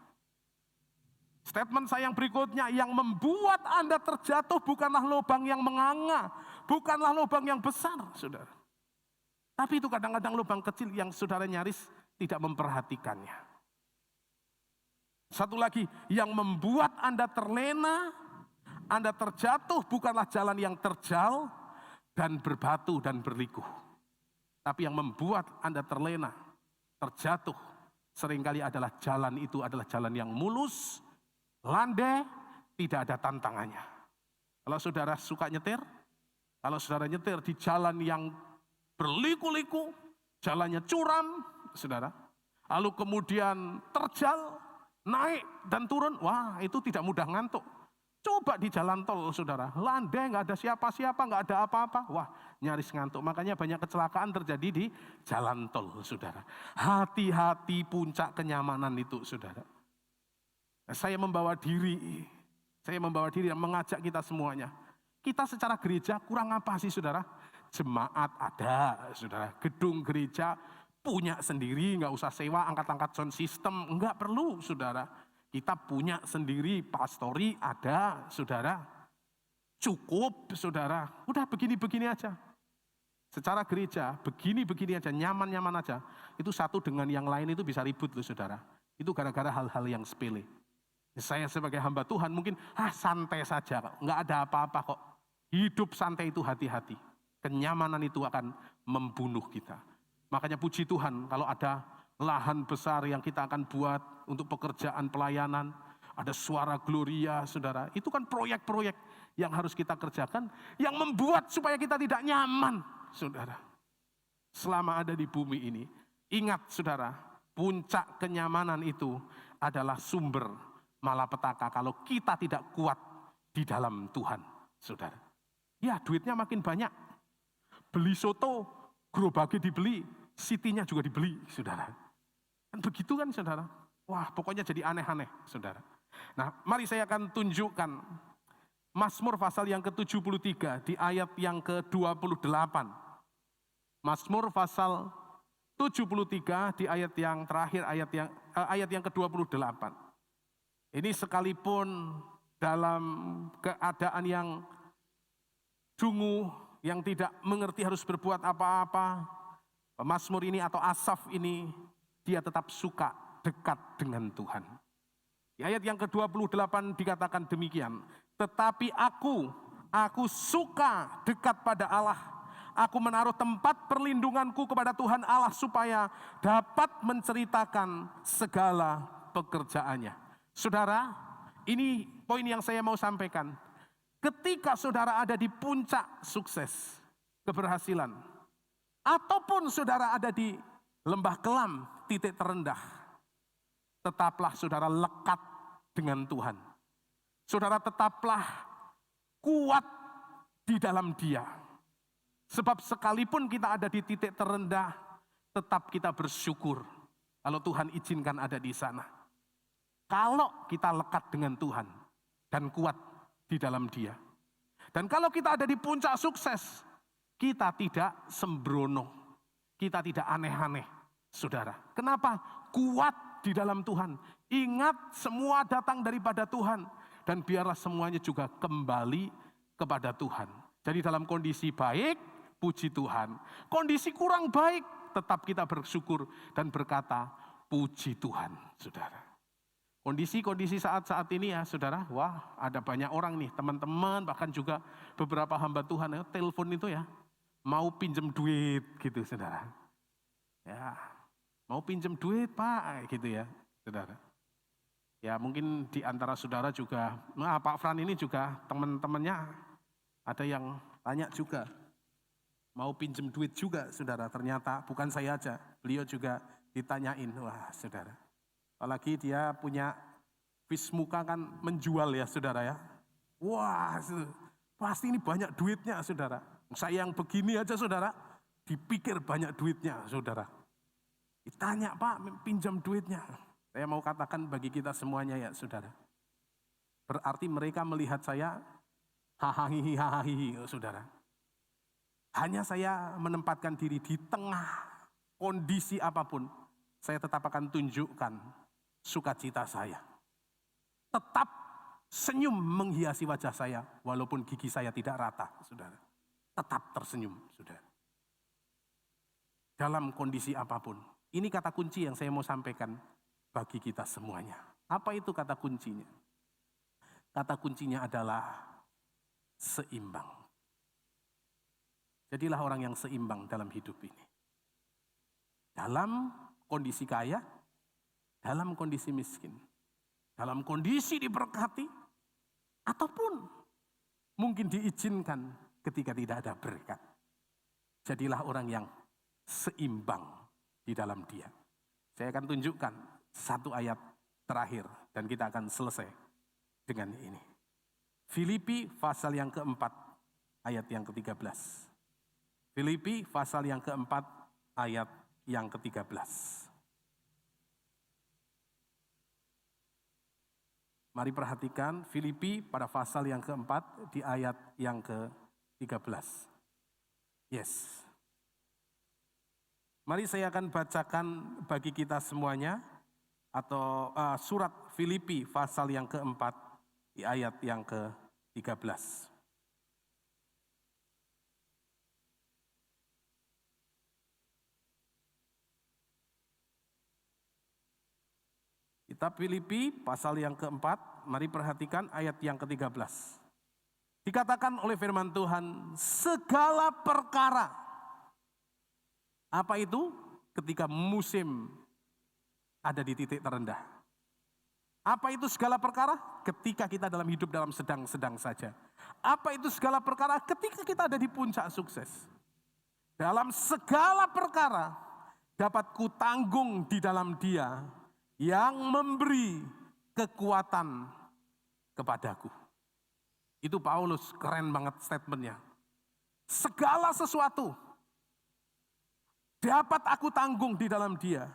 Statement saya yang berikutnya, yang membuat Anda terjatuh bukanlah lubang yang menganga, bukanlah lubang yang besar, saudara. Tapi itu kadang-kadang lubang kecil yang saudara nyaris tidak memperhatikannya. Satu lagi, yang membuat Anda terlena, Anda terjatuh bukanlah jalan yang terjal dan berbatu dan berliku. Tapi yang membuat Anda terlena, terjatuh, seringkali adalah jalan itu adalah jalan yang mulus, landai, tidak ada tantangannya. Kalau saudara suka nyetir, Kalau saudara nyetir di jalan yang berliku-liku, jalannya curam, saudara. Lalu kemudian terjal, naik dan turun, wah itu tidak mudah ngantuk. Coba di jalan tol saudara, landai nggak ada siapa-siapa, nggak ada apa-apa, wah nyaris ngantuk. Makanya banyak kecelakaan terjadi di jalan tol saudara. Hati-hati puncak kenyamanan itu saudara. Saya membawa diri dan mengajak kita semuanya. Kita secara gereja kurang apa sih saudara? Jemaat ada saudara, gedung gereja punya sendiri, nggak usah sewa angkat-angkat sound system, nggak perlu saudara. Kita punya sendiri, pastori ada, saudara. Cukup, saudara. Udah begini-begini aja. Secara gereja, begini-begini aja, nyaman-nyaman aja. Itu satu dengan yang lain itu bisa ribut loh, saudara. Itu gara-gara hal-hal yang sepele. Saya sebagai hamba Tuhan mungkin, santai saja kok. Nggak ada apa-apa kok. Hidup santai itu hati-hati. Kenyamanan itu akan membunuh kita. Makanya puji Tuhan kalau ada lahan besar yang kita akan buat untuk pekerjaan pelayanan, ada suara Gloria, saudara. Itu kan proyek-proyek yang harus kita kerjakan, yang membuat supaya kita tidak nyaman, saudara. Selama ada di bumi ini, ingat saudara, puncak kenyamanan itu adalah sumber malapetaka kalau kita tidak kuat di dalam Tuhan, saudara. Ya, duitnya makin banyak. Beli soto, gerobaknya dibeli, sitinya juga dibeli, saudara. Kan begitu kan saudara? Wah pokoknya jadi aneh-aneh saudara. Nah mari saya akan tunjukkan Mazmur pasal yang ke-73 di ayat yang ke-28. Mazmur pasal 73 di ayat yang terakhir, ayat yang ke-28. Ini sekalipun dalam keadaan yang dungu, yang tidak mengerti harus berbuat apa-apa, Mazmur ini atau Asaf ini, dia tetap suka dekat dengan Tuhan. Di ayat yang ke-28 dikatakan demikian. Tetapi aku suka dekat pada Allah. Aku menaruh tempat perlindunganku kepada Tuhan Allah supaya dapat menceritakan segala pekerjaannya. Saudara, ini poin yang saya mau sampaikan. Ketika saudara ada di puncak sukses, keberhasilan, ataupun saudara ada di lembah kelam, titik terendah, tetaplah saudara lekat dengan Tuhan. Saudara tetaplah kuat di dalam Dia. Sebab sekalipun kita ada di titik terendah, tetap kita bersyukur kalau Tuhan izinkan ada di sana. Kalau kita lekat dengan Tuhan dan kuat di dalam Dia. Dan kalau kita ada di puncak sukses, kita tidak sembrono, kita tidak aneh-aneh. Saudara, kenapa? Kuat di dalam Tuhan. Ingat semua datang daripada Tuhan. Dan biarlah semuanya juga kembali kepada Tuhan. Jadi dalam kondisi baik, puji Tuhan. Kondisi kurang baik, tetap kita bersyukur dan berkata, puji Tuhan, saudara. Kondisi-kondisi saat-saat ini ya saudara, wah ada banyak orang nih, teman-teman, bahkan juga beberapa hamba Tuhan, telepon itu ya, mau pinjem duit gitu saudara. Ya, mau pinjem duit Pak, gitu ya, saudara. Ya mungkin di antara saudara juga, nah Pak Fran ini juga teman-temannya ada yang tanya juga. Mau pinjem duit juga saudara, ternyata bukan saya aja, beliau juga ditanyain, wah saudara. Apalagi dia punya Vismuka kan menjual ya saudara ya. Wah pasti ini banyak duitnya saudara. Saya yang begini aja saudara, dipikir banyak duitnya saudara. Ditanya Pak pinjam duitnya. Saya mau katakan bagi kita semuanya ya saudara. Berarti mereka melihat saya hahaha saudara. Hanya saya menempatkan diri di tengah kondisi apapun. Saya tetap akan tunjukkan sukacita saya. Tetap senyum menghiasi wajah saya. Walaupun gigi saya tidak rata saudara. Tetap tersenyum saudara. Dalam kondisi apapun. Ini kata kunci yang saya mau sampaikan bagi kita semuanya. Apa itu kata kuncinya? Kata kuncinya adalah seimbang. Jadilah orang yang seimbang dalam hidup ini. Dalam kondisi kaya, dalam kondisi miskin, dalam kondisi diberkati, ataupun mungkin diizinkan ketika tidak ada berkat. Jadilah orang yang seimbang di dalam Dia. Saya akan tunjukkan satu ayat terakhir dan kita akan selesai dengan ini. Filipi pasal yang keempat ayat yang ke-13. Filipi pasal yang keempat ayat yang ke-13. Mari perhatikan Filipi pada pasal yang keempat di ayat yang ke-13. Yes. Mari saya akan bacakan bagi kita semuanya atau surat Filipi pasal yang keempat di ayat yang ke-13. Kitab Filipi pasal yang keempat, mari perhatikan ayat yang ke-13. Dikatakan oleh firman Tuhan, segala perkara. Apa itu? Ketika musim ada di titik terendah. Apa itu segala perkara? Ketika kita dalam hidup dalam sedang-sedang saja. Apa itu segala perkara? Ketika kita ada di puncak sukses. Dalam segala perkara dapat kutanggung di dalam Dia yang memberi kekuatan kepadaku. Itu Paulus, keren banget statementnya. Segala sesuatu dapat aku tanggung di dalam Dia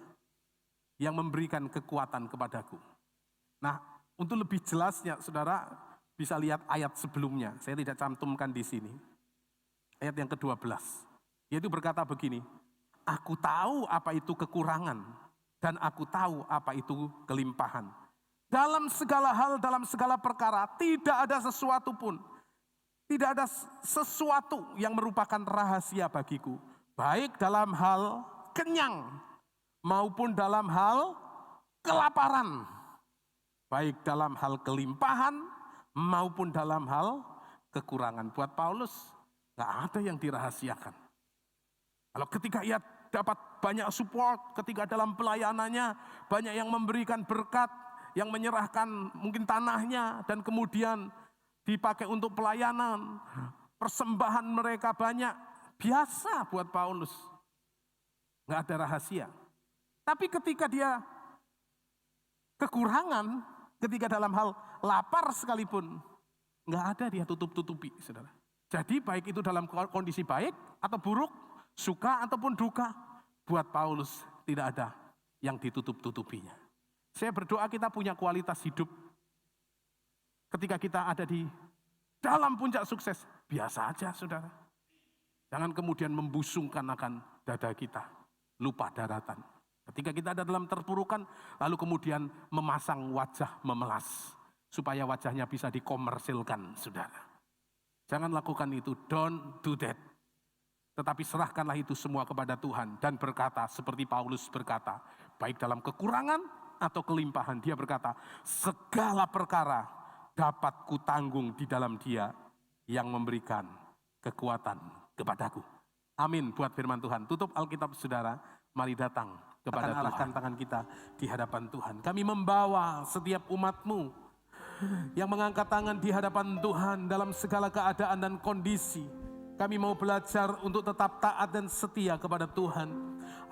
yang memberikan kekuatan kepadaku. Nah, untuk lebih jelasnya, saudara bisa lihat ayat sebelumnya. Saya tidak cantumkan di sini. Ayat yang ke-12. Yaitu berkata begini, aku tahu apa itu kekurangan dan aku tahu apa itu kelimpahan. Dalam segala hal, dalam segala perkara, tidak ada sesuatu pun. Tidak ada sesuatu yang merupakan rahasia bagiku. Baik dalam hal kenyang maupun dalam hal kelaparan. Baik dalam hal kelimpahan maupun dalam hal kekurangan. Buat Paulus, gak ada yang dirahasiakan. Kalau ketika ia dapat banyak support, ketika dalam pelayanannya banyak yang memberikan berkat, yang menyerahkan mungkin tanahnya dan kemudian dipakai untuk pelayanan, persembahan mereka banyak, biasa buat Paulus. Gak ada rahasia. Tapi ketika dia kekurangan, ketika dalam hal lapar sekalipun, gak ada dia tutup-tutupi, saudara. Jadi baik itu dalam kondisi baik atau buruk, suka ataupun duka, buat Paulus tidak ada yang ditutup-tutupinya. Saya berdoa kita punya kualitas hidup ketika kita ada di dalam puncak sukses, biasa aja saudara. Jangan kemudian membusungkan akan dada kita, lupa daratan. Ketika kita ada dalam terpurukan, lalu kemudian memasang wajah memelas, supaya wajahnya bisa dikomersilkan saudara. Jangan lakukan itu, don't do that. Tetapi serahkanlah itu semua kepada Tuhan dan berkata seperti Paulus berkata, baik dalam kekurangan atau kelimpahan, dia berkata, segala perkara dapat kutanggung di dalam Dia yang memberikan kekuatan kepadaku. Amin buat firman Tuhan. Tutup Alkitab saudara, mari datang kepada Tuhan. Arahkan tangan kita di hadapan Tuhan. Kami membawa setiap umat-Mu yang mengangkat tangan di hadapan Tuhan dalam segala keadaan dan kondisi. Kami mau belajar untuk tetap taat dan setia kepada Tuhan.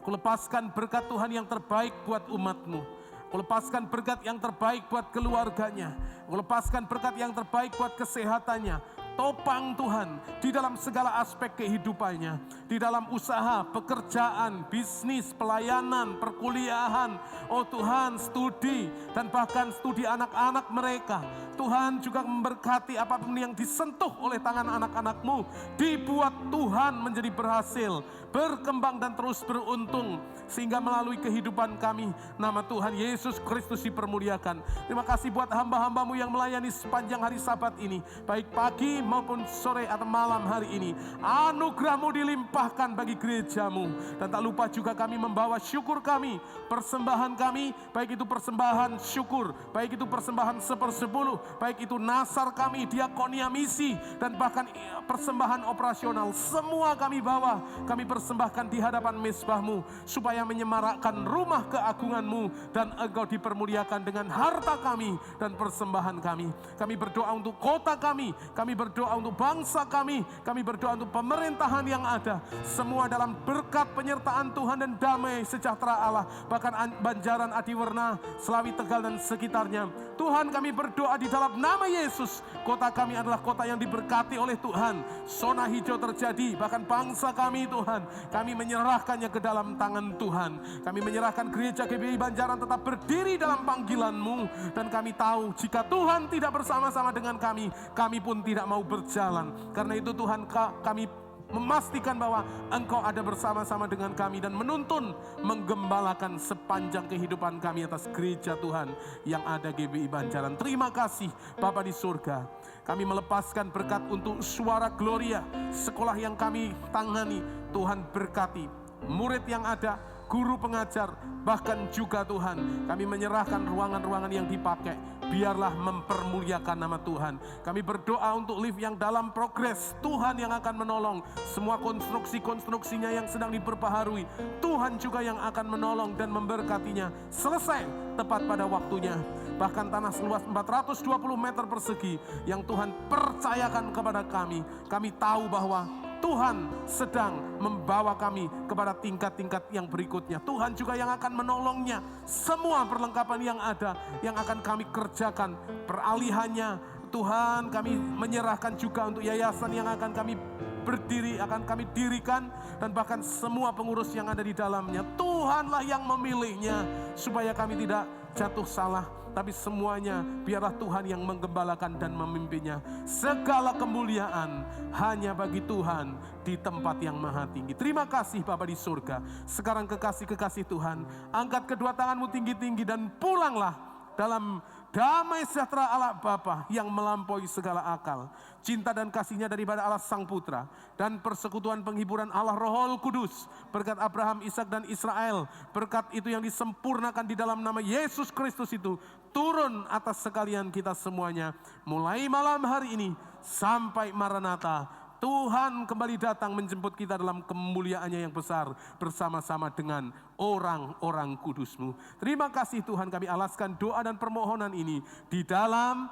Aku lepaskan berkat Tuhan yang terbaik buat umat-Mu. Aku lepaskan berkat yang terbaik buat keluarganya. Aku lepaskan berkat yang terbaik buat kesehatannya. Topang Tuhan di dalam segala aspek kehidupannya. Di dalam usaha, pekerjaan, bisnis, pelayanan, perkuliahan. Oh Tuhan, studi dan bahkan studi anak-anak mereka. Tuhan juga memberkati apapun yang disentuh oleh tangan anak-anak-Mu. Dibuat Tuhan menjadi berhasil, berkembang dan terus beruntung. Sehingga melalui kehidupan kami, nama Tuhan Yesus Kristus dipermuliakan. Terima kasih buat hamba-hamba-Mu yang melayani sepanjang hari Sabat ini. Baik pagi maupun sore atau malam hari ini. Anugerah-Mu dilimpahkan bagi gereja-Mu. Dan tak lupa juga kami membawa syukur kami, persembahan kami, baik itu persembahan syukur, baik itu persembahan 1/10, baik itu nasar kami, diakonia misi, dan bahkan persembahan operasional. Semua kami bawa, kami persembahkan di hadapan mezbah-Mu, supaya menyemarakkan rumah keagungan-Mu, dan Engkau dipermuliakan dengan harta kami dan persembahan kami. Kami berdoa untuk kota kami berdoa berdoa untuk bangsa kami berdoa untuk pemerintahan yang ada, semua dalam berkat penyertaan Tuhan dan damai sejahtera Allah, bahkan Banjaran Adiwerna, Slawi Tegal dan sekitarnya. Tuhan, kami berdoa di dalam nama Yesus, kota kami adalah kota yang diberkati oleh Tuhan, zona hijau terjadi, bahkan bangsa kami Tuhan, kami menyerahkannya ke dalam tangan Tuhan. Kami menyerahkan gereja GBI Banjaran tetap berdiri dalam panggilan-Mu, dan kami tahu jika Tuhan tidak bersama-sama dengan kami pun tidak mau berjalan. Karena itu Tuhan, kami memastikan bahwa Engkau ada bersama-sama dengan kami dan menuntun, menggembalakan sepanjang kehidupan kami atas gereja Tuhan yang ada GBI Banjaran. Terima kasih Bapa di surga. Kami melepaskan berkat untuk Suara Gloria, sekolah yang kami tangani. Tuhan berkati murid yang ada, guru pengajar, bahkan juga Tuhan, kami menyerahkan ruangan-ruangan yang dipakai, biarlah mempermuliakan nama Tuhan. Kami berdoa untuk lift yang dalam progres, Tuhan yang akan menolong. Semua konstruksinya yang sedang diperbaharui, Tuhan juga yang akan menolong dan memberkatinya. Selesai tepat pada waktunya. Bahkan tanah seluas 420 meter persegi yang Tuhan percayakan kepada kami, kami tahu bahwa Tuhan sedang membawa kami kepada tingkat-tingkat yang berikutnya. Tuhan juga yang akan menolongnya. Semua perlengkapan yang ada, yang akan kami kerjakan peralihannya. Tuhan, kami menyerahkan juga untuk yayasan yang akan kami berdiri, akan kami dirikan, dan bahkan semua pengurus yang ada di dalamnya. Tuhanlah yang memilihnya, supaya kami tidak jatuh salah, tapi semuanya biarlah Tuhan yang menggembalakan dan memimpinnya. Segala kemuliaan hanya bagi Tuhan di tempat yang maha tinggi. Terima kasih Bapa di surga. Sekarang kekasih-kekasih Tuhan, angkat kedua tanganmu tinggi-tinggi dan pulanglah dalam damai sejahtera Allah Bapa yang melampaui segala akal. Cinta dan kasihnya daripada Allah Sang Putra, dan persekutuan penghiburan Allah Rohul Kudus, berkat Abraham, Ishak dan Israel, berkat itu yang disempurnakan di dalam nama Yesus Kristus itu, turun atas sekalian kita semuanya, mulai malam hari ini sampai Maranatha. Tuhan kembali datang menjemput kita dalam kemuliaannya yang besar, bersama-sama dengan orang-orang kudus-Mu. Terima kasih Tuhan, kami alaskan doa dan permohonan ini di dalam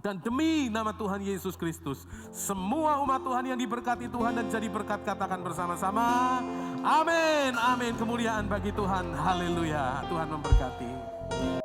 dan demi nama Tuhan Yesus Kristus. Semua umat Tuhan yang diberkati Tuhan dan jadi berkat, katakan bersama-sama, amin, amin. Kemuliaan bagi Tuhan, haleluya. Tuhan memberkati.